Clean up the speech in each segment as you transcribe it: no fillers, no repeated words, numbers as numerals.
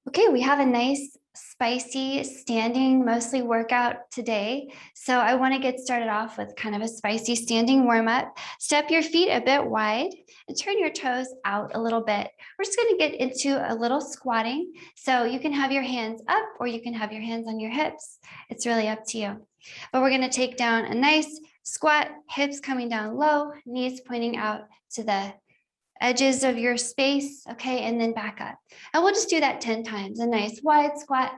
Okay, we have a nice spicy standing mostly workout today. So I want to get started off with kind of a spicy standing warm up. Step your feet a bit wide and turn your toes out a little bit. We're just going to get into a little squatting. So you can have your hands up or you can have your hands on your hips. It's really up to you. But we're going to take down a nice squat, hips coming down low, knees pointing out to the edges of your space, okay, and then back up. And we'll just do that 10 times, a nice wide squat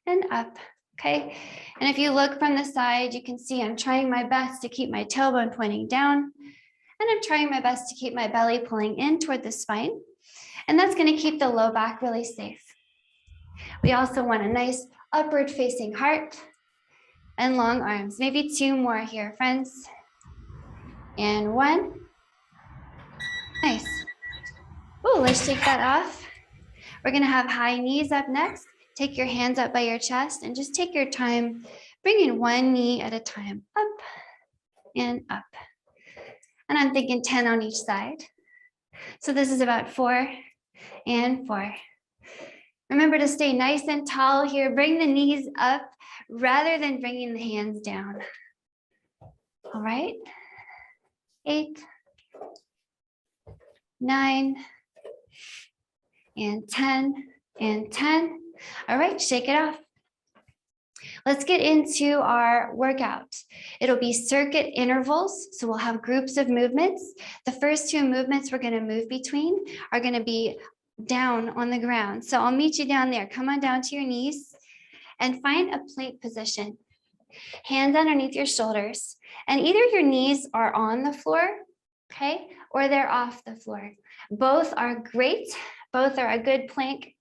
and up, okay? And if you look from the side, you can see I'm trying my best to keep my tailbone pointing down, and I'm trying my best to keep my belly pulling in toward the spine, and that's gonna keep the low back really safe. We also want a nice upward facing heart and long arms, maybe 2 more here, friends. And 1. Nice. Oh, let's take that off. We're going to have high knees up next. Take your hands up by your chest and just take your time, bringing one knee at a time, up and up. And I'm thinking 10 on each side. So this is about 4 and 4. Remember to stay nice and tall here. Bring the knees up rather than bringing the hands down. All right. 8, 9, and 10, and 10. All right, shake it off. Let's get into our workout. It'll be circuit intervals, so we'll have groups of movements. The first 2 movements we're going to move between are going to be down on the ground. So I'll meet you down there. Come on down to your knees and find a plank position. Hands underneath your shoulders, and either your knees are on the floor, okay, or they're off the floor. Both are great. Both are a good plank,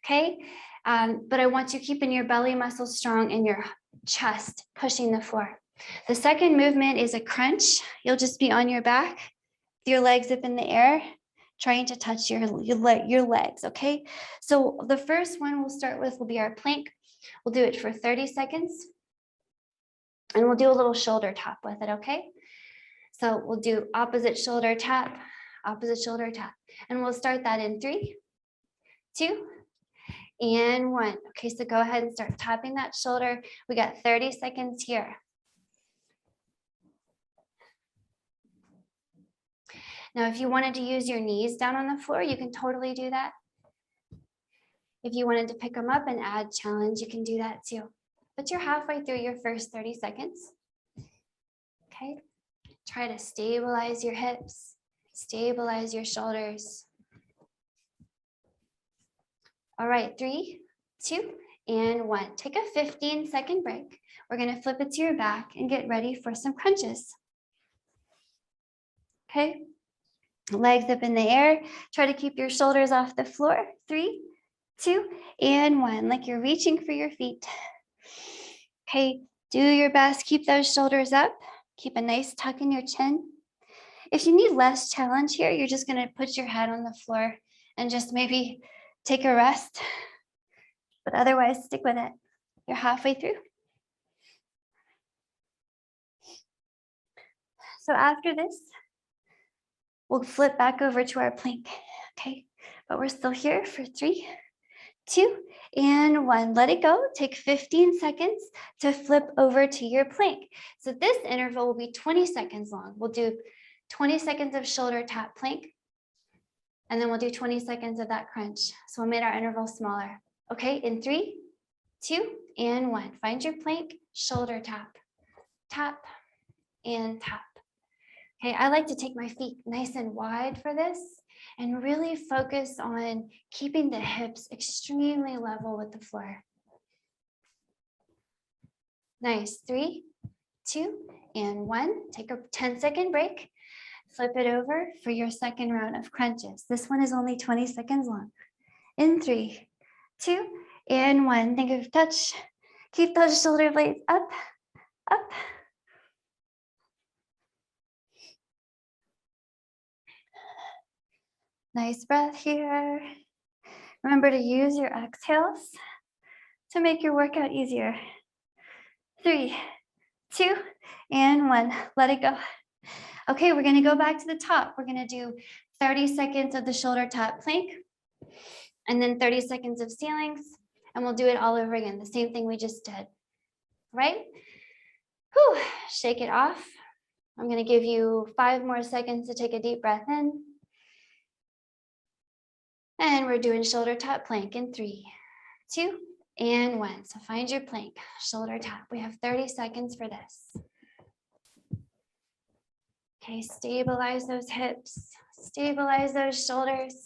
okay? But I want you keeping your belly muscles strong and your chest pushing the floor. The second movement is a crunch. You'll just be on your back, your legs up in the air, trying to touch your legs, okay? So the first one we'll start with will be our plank. We'll do it for 30 seconds. And we'll do a little shoulder tap with it, okay? So we'll do opposite shoulder tap, and we'll start that in 3, 2, and 1. Okay, so go ahead and start tapping that shoulder. We got 30 seconds here. Now, if you wanted to use your knees down on the floor, you can totally do that. If you wanted to pick them up and add challenge, you can do that too. But you're halfway through your first 30 seconds. Okay, try to stabilize your hips, stabilize your shoulders. All right, 3, 2, and 1. Take a 15-second break. We're going to flip it to your back and get ready for some crunches. Okay, legs up in the air. Try to keep your shoulders off the floor. 3, 2, and 1, like you're reaching for your feet. Okay, do your best. Keep those shoulders up. Keep a nice tuck in your chin. If you need less challenge here, you're just going to put your head on the floor and just maybe take a rest. But otherwise, stick with it. You're halfway through. So after this, we'll flip back over to our plank. Okay, but we're still here for 3, 2, and 1. Let it go. Take 15 seconds to flip over to your plank. So this interval will be 20 seconds long. We'll do 20 seconds of shoulder tap plank, and then we'll do 20 seconds of that crunch. So we'll make our interval smaller. Okay, in 3, 2, and 1. Find your plank, shoulder tap, tap, and tap. Okay, I like to take my feet nice and wide for this and really focus on keeping the hips extremely level with the floor. Nice. 3, 2, and 1. Take a 10-second break. Flip it over for your second round of crunches. This one is only 20 seconds long. In 3, 2, and 1. Think of touch. Keep those shoulder blades up, up. Nice breath here. Remember to use your exhales to make your workout easier. 3, 2, and 1. Let it go. Okay, we're going to go back to the top. We're going to do 30 seconds of the shoulder tap plank. and then 30 seconds of ceilings, and we'll do it all over again. The same thing we just did, right? Whew, shake it off. I'm gonna give you 5 more seconds to take a deep breath in. And we're doing shoulder tap plank in 3, 2, and 1. So find your plank, shoulder tap. We have 30 seconds for this. Okay, stabilize those hips, stabilize those shoulders.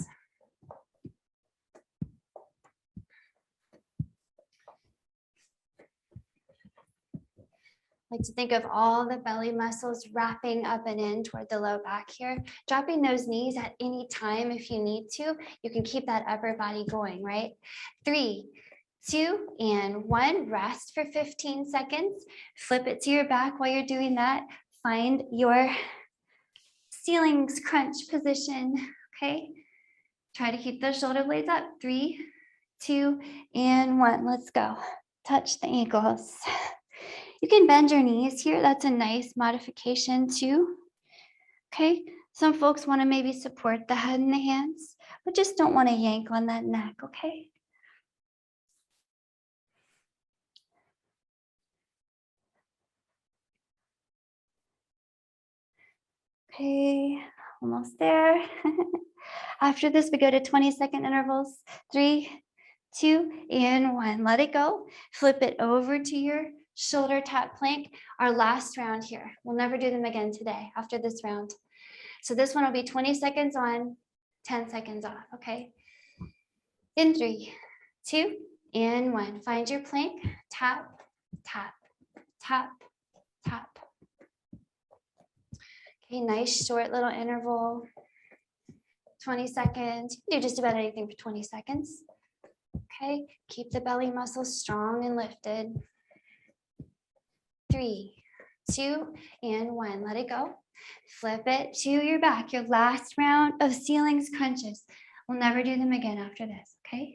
I like to think of all the belly muscles wrapping up and in toward the low back here. Dropping those knees at any time if you need to. You can keep that upper body going, right? 3, 2, and 1. Rest for 15 seconds. Flip it to your back while you're doing that. Find your ceilings crunch position, okay? Try to keep those shoulder blades up. 3, 2, and 1. Let's go. Touch the ankles. You can bend your knees here. That's a nice modification too. Okay, some folks want to maybe support the head and the hands, but just don't want to yank on that neck, okay? Okay, almost there. After this, we go to 20-second intervals. 3, 2, and 1. Let it go. Flip it over to your shoulder tap plank. Our last round here. We'll never do them again today after this round. So this one will be 20 seconds on, 10 seconds off, okay? In 3, 2, and 1. Find your plank. Tap, tap, tap, tap. Okay, nice short little interval. 20 seconds. You can do just about anything for 20 seconds. Okay, keep the belly muscles strong and lifted. 3, 2, and 1. Let it go. Flip it to your back. Your last round of ceilings crunches. We'll never do them again after this, okay?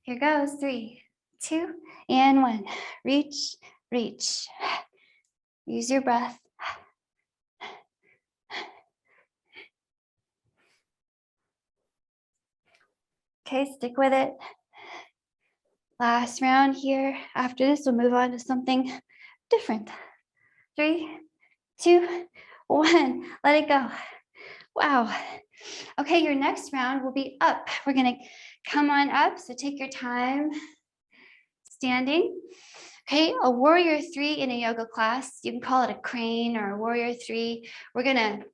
Here goes. 3, 2, and 1. Reach, reach. Use your breath. Okay, stick with it. Last round here. After this, we'll move on to something different. 3, 2, 1. Let it go. Wow. Okay, your next round will be up. We're gonna come on up, so take your time standing. Okay, a warrior 3 in a yoga class, you can call it a crane or a warrior 3. We're gonna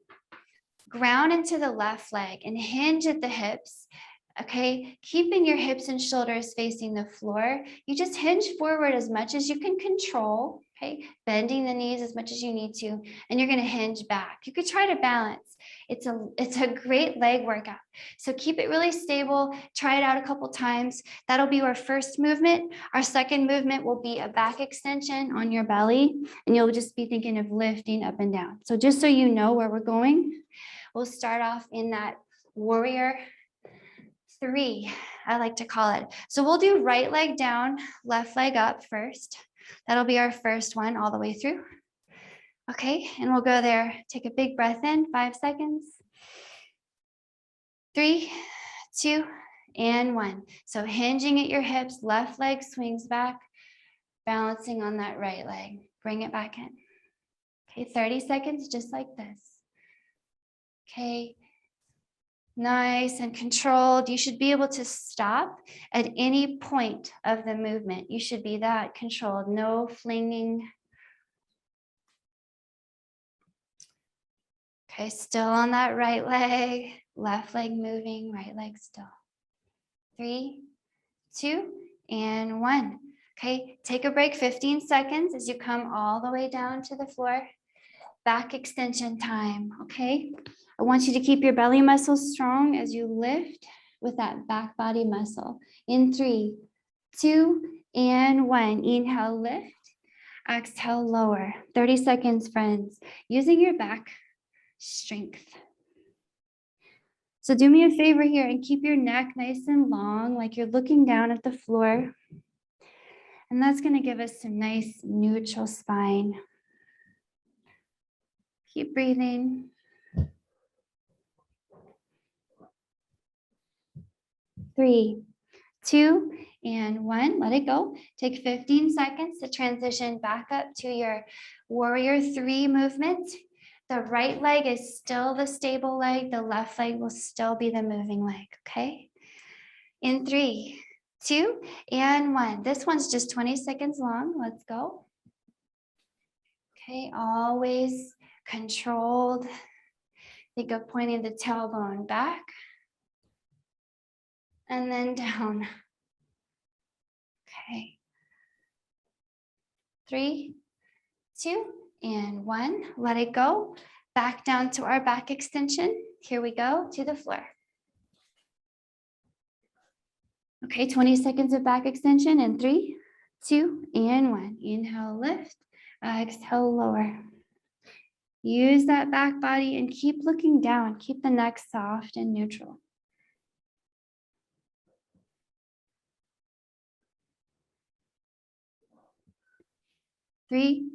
ground into the left leg and hinge at the hips. Okay, keeping your hips and shoulders facing the floor. You just hinge forward as much as you can control, okay? Bending the knees as much as you need to, and you're gonna hinge back. You could try to balance. It's a great leg workout. So keep it really stable. Try it out a couple times. That'll be our first movement. Our second movement will be a back extension on your belly, and you'll just be thinking of lifting up and down. So just so you know where we're going, we'll start off in that warrior 3, I like to call it. So we'll do right leg down, left leg up first. That'll be our first one all the way through. Okay, and we'll go there. Take a big breath in, 5 seconds. 3, 2, and 1. So hinging at your hips, left leg swings back, balancing on that right leg. Bring it back in. Okay, 30 seconds, just like this. Okay. Nice and controlled. You should be able to stop at any point of the movement. You should be that controlled, no flinging. Okay, still on that right leg, left leg moving, right leg still. 3, 2, and 1. Okay, take a break, 15 seconds as you come all the way down to the floor. Back extension time, okay? I want you to keep your belly muscles strong as you lift with that back body muscle. In 3, 2, and 1. Inhale, lift. Exhale, lower. 30 seconds, friends. Using your back strength. So do me a favor here and keep your neck nice and long, like you're looking down at the floor. And that's going to give us some nice neutral spine. Keep breathing. 3, 2, and 1. Let it go. Take 15 seconds to transition back up to your warrior 3 movement. The right leg is still the stable leg. The left leg will still be the moving leg, okay? In 3, 2, and 1. This one's just 20 seconds long. Let's go. Okay, always controlled. Think of pointing the tailbone back and then down. Okay. 3, 2, and 1. Let it go. Back down to our back extension. Here we go to the floor. Okay, 20 seconds of back extension in 3, 2, and 1. Inhale, lift. Exhale, lower. Use that back body and keep looking down. Keep the neck soft and neutral. Three,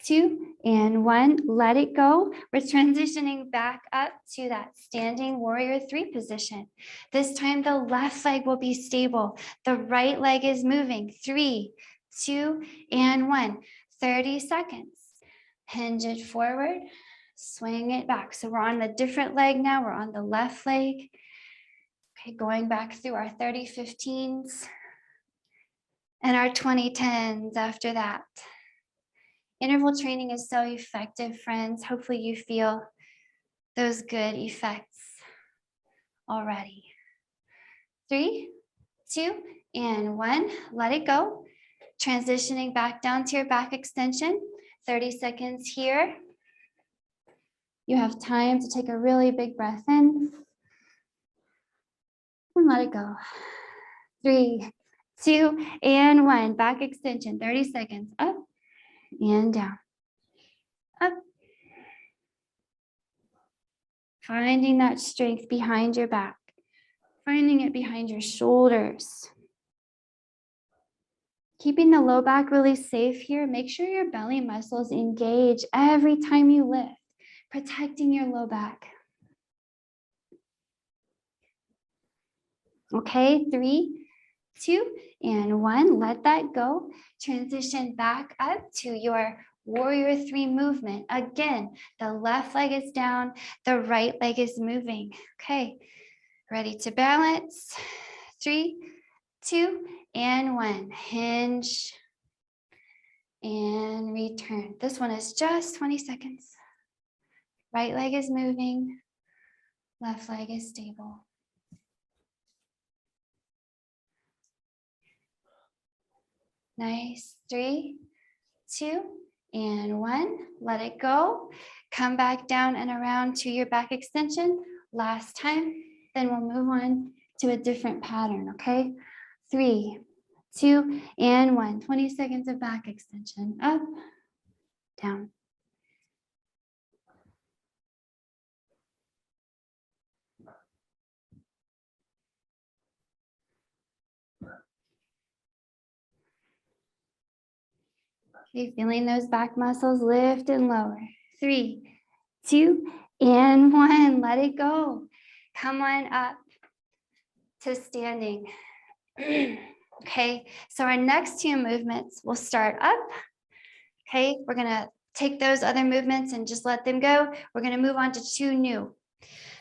2, and 1. Let it go. We're transitioning back up to that standing warrior 3 position. This time the left leg will be stable. The right leg is moving. 3, 2, and 1. 30 seconds. Hinge it forward. Swing it back. So we're on the different leg now. We're on the left leg. Okay, going back through our 30-15s and our 20-10s after that. Interval training is so effective, friends. Hopefully you feel those good effects already. 3, 2, and 1. Let it go. Transitioning back down to your back extension. 30 seconds here. You have time to take a really big breath in and let it go. 3, 2, and 1. Back extension, 30 seconds. Up and down. Up. Finding that strength behind your back. Finding it behind your shoulders. Keeping the low back really safe here. Make sure your belly muscles engage every time you lift. Protecting your low back. Okay, 3, 2, and 1. Let that go. Transition back up to your warrior 3 movement. Again, the left leg is down, the right leg is moving. Okay, ready to balance. 3, 2, and 1. Hinge and return. This one is just 20 seconds. Right leg is moving, left leg is stable. Nice. 3, 2, and 1. Let it go. Come back down and around to your back extension. Last time. Then we'll move on to a different pattern, okay? 3, 2, and 1. 20 seconds of back extension. Up, down. Okay, feeling those back muscles lift and lower. 3, 2, and 1. Let it go. Come on up to standing. Okay, so our next 2 movements will start up. Okay, we're gonna take those other movements and just let them go. We're gonna move on to 2 new.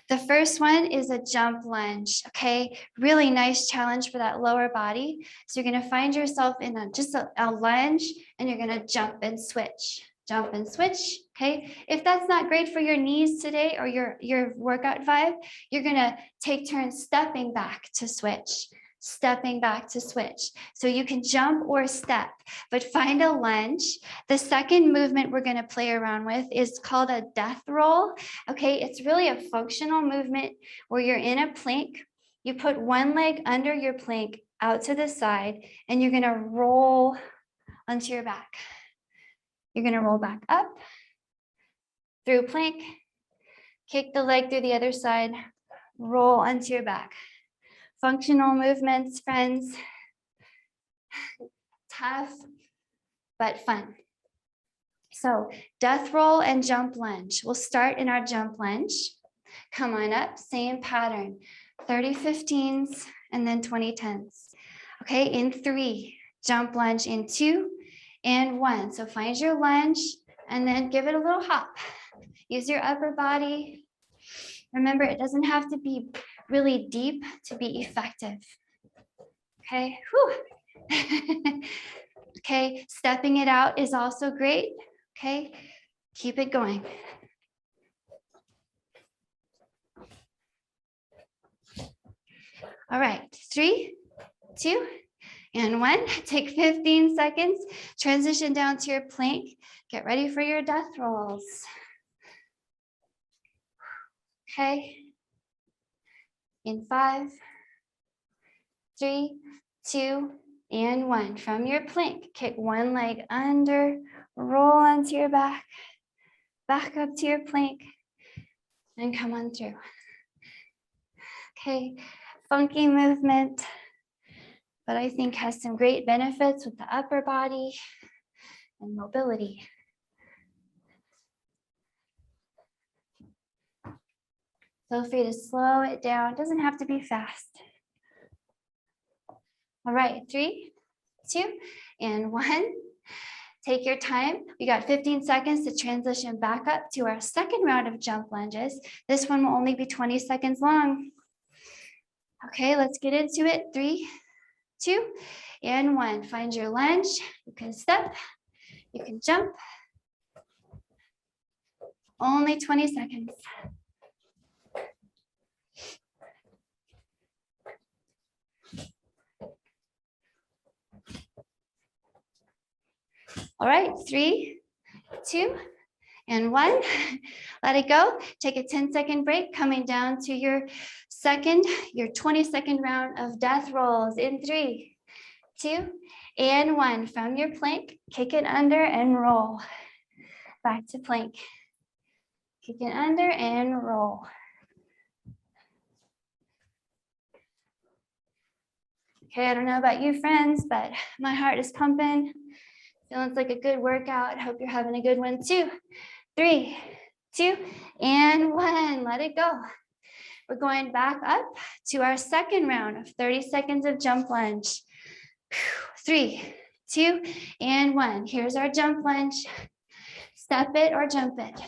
The first one is a jump lunge, okay? Really nice challenge for that lower body. So you're gonna find yourself in just a lunge and you're gonna jump and switch, okay? If that's not great for your knees today or your workout vibe, you're gonna take turns stepping back to switch. So you can jump or step, but find a lunge. The second movement we're gonna play around with is called a death roll. Okay, it's really a functional movement where you're in a plank. You put one leg under your plank out to the side and you're gonna roll onto your back. You're gonna roll back up through plank, kick the leg through the other side, roll onto your back. Functional movements, friends. Tough, but fun. So death roll and jump lunge. We'll start in our jump lunge. Come on up, same pattern. 30-15s, and then 20 tens. Okay, in 3, jump lunge in 2 and 1. So find your lunge and then give it a little hop. Use your upper body. Remember, it doesn't have to be really deep to be effective. Okay, whew. Okay, stepping it out is also great. Okay, keep it going. All right, 3, 2, and 1. Take 15 seconds. Transition down to your plank. Get ready for your death rolls. Okay. In 5, 3, 2, and 1. From your plank, kick one leg under, roll onto your back up to your plank, and come on through. Okay, funky movement, but I think has some great benefits with the upper body and mobility. Feel free to slow it down. It doesn't have to be fast. All right, 3, 2, and 1. Take your time. We got 15 seconds to transition back up to our second round of jump lunges. This one will only be 20 seconds long. Okay, let's get into it. 3, 2, and 1. Find your lunge. You can step, you can jump. Only 20 seconds. All right, 3, 2, and 1. Let it go. Take a 10-second break, coming down to your 22nd round of death rolls in 3, 2, and 1. From your plank, kick it under and roll. Back to plank. Kick it under and roll. Okay, I don't know about you friends, but my heart is pumping. Feels like a good workout. Hope you're having a good one too. 3, 2, and 1. Let it go. We're going back up to our second round of 30 seconds of jump lunge. 3, 2, and 1. Here's our jump lunge. Step it or jump it.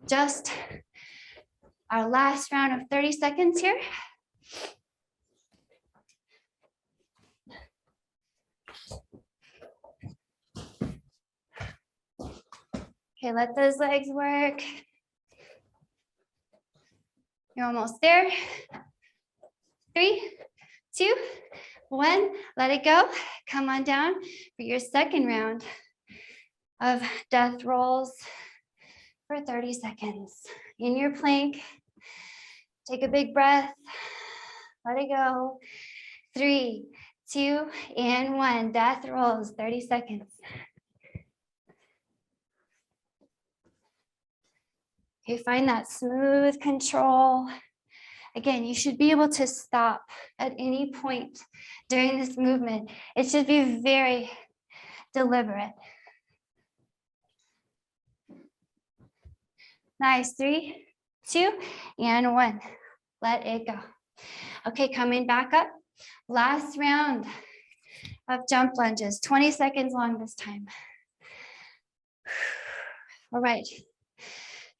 Just our last round of 30 seconds here. Okay, let those legs work. You're almost there. 3, 2, 1. Let it go. Come on down for your second round of death rolls for 30 seconds. In your plank, take a big breath. Let it go. 3, 2, and 1. Death rolls, 30 seconds. Okay, find that smooth control. Again, you should be able to stop at any point during this movement. It should be very deliberate. Nice, 3, 2, and 1. Let it go. Okay, coming back up. Last round of jump lunges, 20 seconds long this time. All right,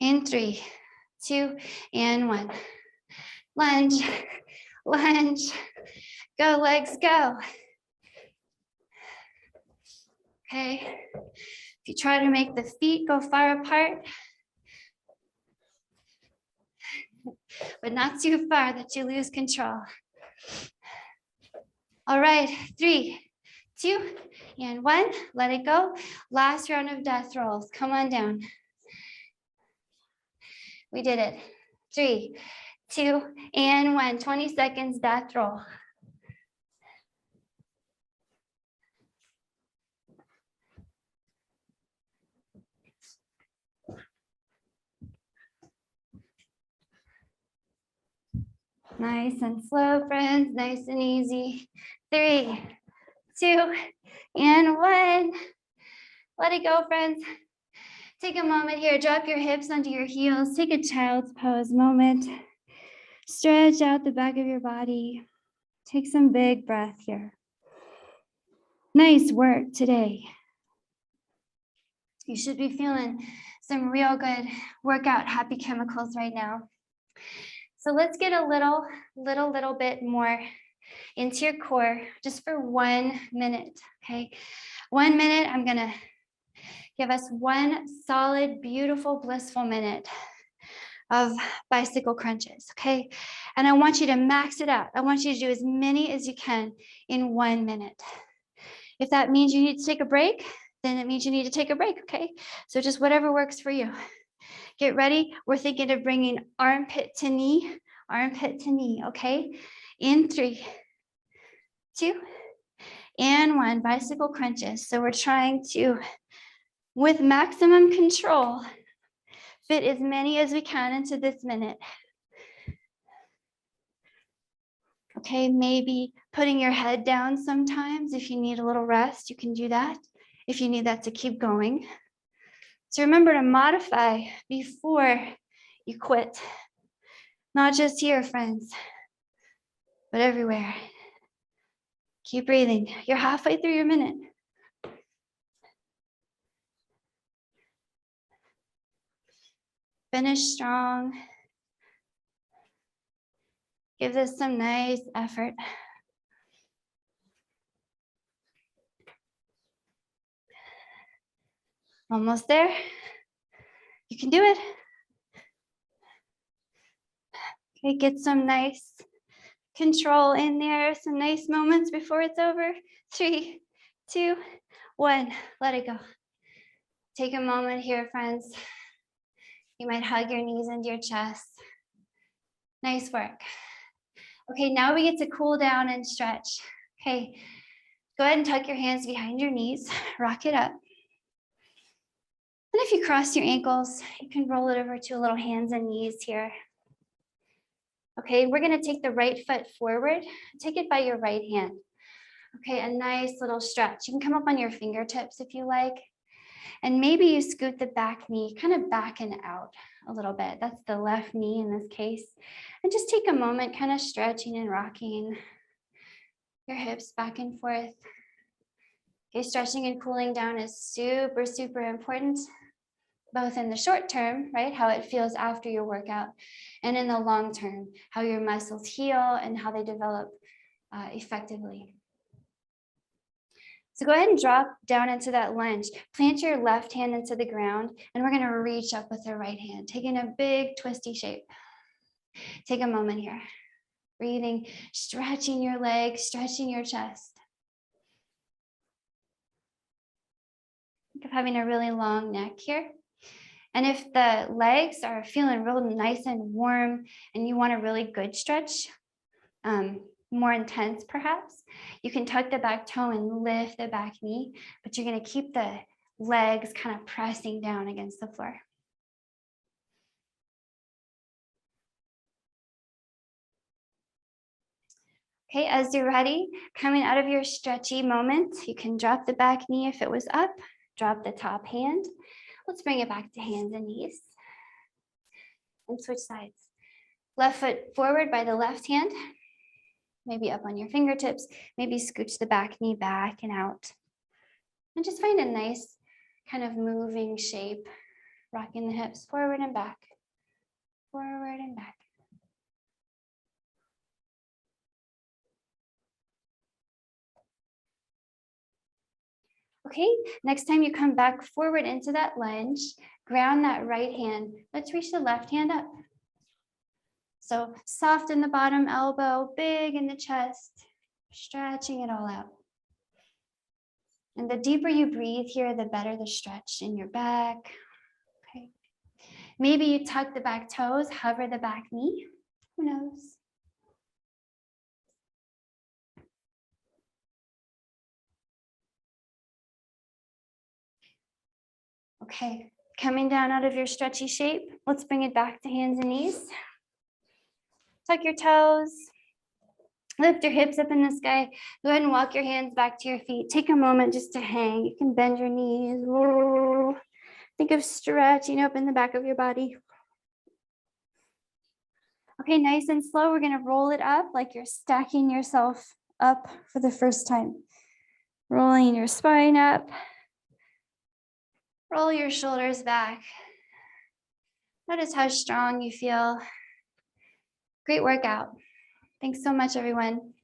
in 3, 2, and 1. Lunge, lunge, go legs, go. Okay, if you try to make the feet go far apart, but not too far that you lose control. All right, 3, 2, and 1. Let it go. Last round of death rolls. Come on down. We did it. 3, 2, and 1. 20 seconds, death roll. Nice and slow, friends. Nice and easy. 3, 2, and 1. Let it go, friends. Take a moment here. Drop your hips onto your heels. Take a child's pose moment. Stretch out the back of your body. Take some big breath here. Nice work today. You should be feeling some real good workout happy chemicals right now. So let's get a little bit more into your core just for 1 minute, okay? 1 minute, I'm gonna give us one solid, beautiful, blissful minute of bicycle crunches, okay? And I want you to max it out. I want you to do as many as you can in 1 minute. If that means you need to take a break, then it means you need to take a break, okay? So just whatever works for you. Get ready. We're thinking of bringing armpit to knee, okay? In 3, 2, and 1, bicycle crunches. So we're trying to, with maximum control, fit as many as we can into this minute. Okay, maybe putting your head down sometimes. If you need a little rest, you can do that. If you need that to keep going. So remember to modify before you quit. Not just here, friends, but everywhere. Keep breathing. You're halfway through your minute. Finish strong. Give this some nice effort. Almost there. You can do it. Okay, get some nice control in there, some nice moments before it's over. 3, 2, 1, let it go. Take a moment here, friends. You might hug your knees into your chest. Nice work. Okay, now we get to cool down and stretch. Okay, go ahead and tuck your hands behind your knees, rock it up. And if you cross your ankles, you can roll it over to a little hands and knees here. Okay, we're gonna take the right foot forward, take it by your right hand. Okay, a nice little stretch. You can come up on your fingertips if you like. And maybe you scoot the back knee, kind of back and out a little bit. That's the left knee in this case. And just take a moment, kind of stretching and rocking your hips back and forth. Okay, stretching and cooling down is super, super important, both in the short term, right, how it feels after your workout, and in the long term, how your muscles heal and how they develop effectively. So go ahead and drop down into that lunge. Plant your left hand into the ground, and we're gonna reach up with the right hand, taking a big twisty shape. Take a moment here. Breathing, stretching your legs, stretching your chest. Think of having a really long neck here. And if the legs are feeling real nice and warm and you want a really good stretch, more intense perhaps, you can tuck the back toe and lift the back knee, but you're going to keep the legs kind of pressing down against the floor. Okay, as you're ready, coming out of your stretchy moment, you can drop the back knee if it was up, drop the top hand. Let's bring it back to hands and knees and switch sides. Left foot forward by the left hand, maybe up on your fingertips, maybe scooch the back knee back and out. And just find a nice kind of moving shape, rocking the hips forward and back, forward and back. Okay, next time you come back forward into that lunge, ground that right hand. Let's reach the left hand up. So soft in the bottom elbow, big in the chest, stretching it all out. And the deeper you breathe here, the better the stretch in your back. Okay. Maybe you tuck the back toes, hover the back knee. Who knows? Okay, coming down out of your stretchy shape, let's bring it back to hands and knees. Tuck your toes, lift your hips up in the sky. Go ahead and walk your hands back to your feet. Take a moment just to hang. You can bend your knees. Think of stretching up in the back of your body. Okay, nice and slow. We're gonna roll it up like you're stacking yourself up for the first time. Rolling your spine up. Roll your shoulders back. Notice how strong you feel. Great workout. Thanks so much, everyone.